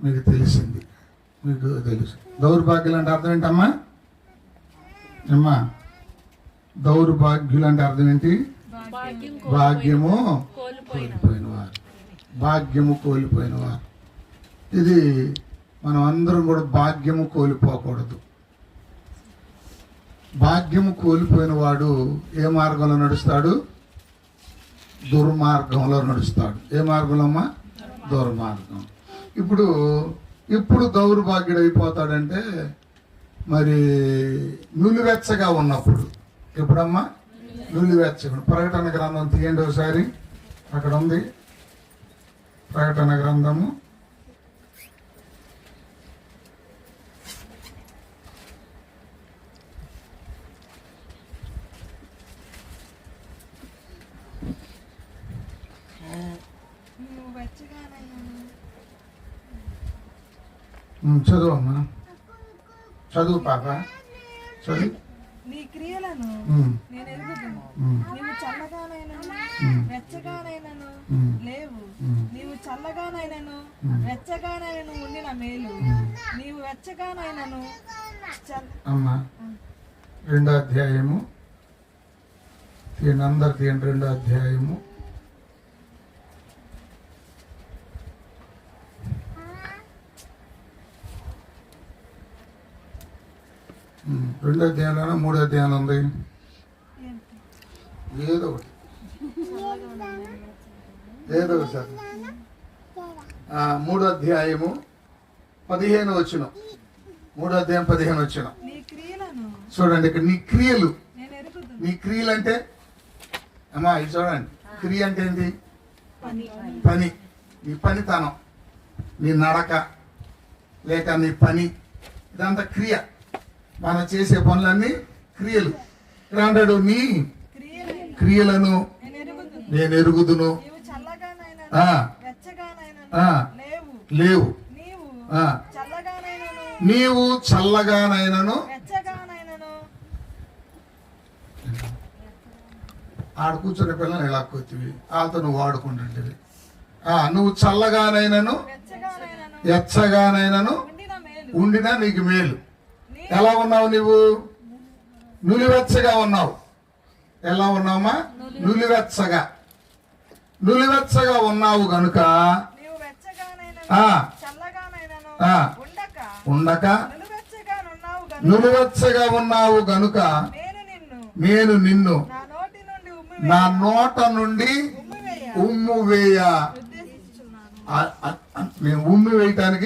మీకు తెలిసింది, మీకు తెలుసు. దౌర్భాగ్యులు అంటే అర్థం ఏంటమ్మా? అమ్మా, దౌర్భాగ్యులు అంటే అర్థం ఏంటి? భాగ్యము కోల్పోయినవారు, భాగ్యము కోల్పోయినవారు. ఇది మనం అందరం కూడా భాగ్యము కోల్పోకూడదు. భాగ్యము కోల్పోయిన వాడు ఏ మార్గంలో నడుస్తాడు? దుర్మార్గంలో నడుస్తాడు. ఏ మార్గంలో అమ్మా? దుర్మార్గం. ఇప్పుడు దౌర్భాగ్యుడు అయిపోతాడంటే మరి నులివెచ్చగా ఉన్నప్పుడు. ఎప్పుడమ్మా? నులివెచ్చగా. ప్రకటన గ్రంథం తీయండి ఒకసారి, అక్కడ ఉంది ప్రకటన గ్రంథము. చదువు అమ్మా, చదువు పాప, చదువు. నీ క్రియలను నేను ఎరుగుదును. నీవు చల్లగానైనను వెచ్చగానైనను లేవు. నీవు చల్లగానైనను వెచ్చగానైనను ఉండిన మేలు. నీవు వెచ్చగానైనను అమ్మా 2వ అధ్యాయము తీయండి, అందరు తీయండి. 2వ అధ్యాయము 2వ అధ్యాయంలోనా 3వ అధ్యాయంలో ఉంది? ఏదో ఒకటి సార్. 3వ అధ్యాయము 15 వచనం. 3వ అధ్యాయం 15 వచనం చూడండి. ఇక్కడ నీ క్రియలు, నీ క్రియలు అంటే అమ్మా ఇది చూడండి. క్రియ అంటే ఏంటి? పని. నీ పనితనం, నీ నడక, లేక నీ పని, ఇదంతా క్రియ. మనం చేసే పనులన్నీ క్రియలు. ఇక్కడ అంటాడు నీ క్రియలను నేను ఎరుగుదును. లేవు. నీవు చల్లగానైనను. ఆడ కూర్చునే పిల్లలు ఇలా కూర్చువి, వాళ్ళతో నువ్వు ఆడుకుంటుంటివి. నువ్వు చల్లగానైనను ఎచ్చగానైనను ఉండినా నీకు మేలు. ఎలా ఉన్నావు నువ్వు? నులివెచ్చగా ఉన్నావు. ఎలా ఉన్నావమ్మా? నులివెచ్చగా ఉన్నావు గనుక ఉండక నులివెచ్చగా ఉన్నావు గనుక నేను నిన్ను నా నోట నుండి ఉమ్ము వేయ. మేము ఉమ్మి వేయటానికి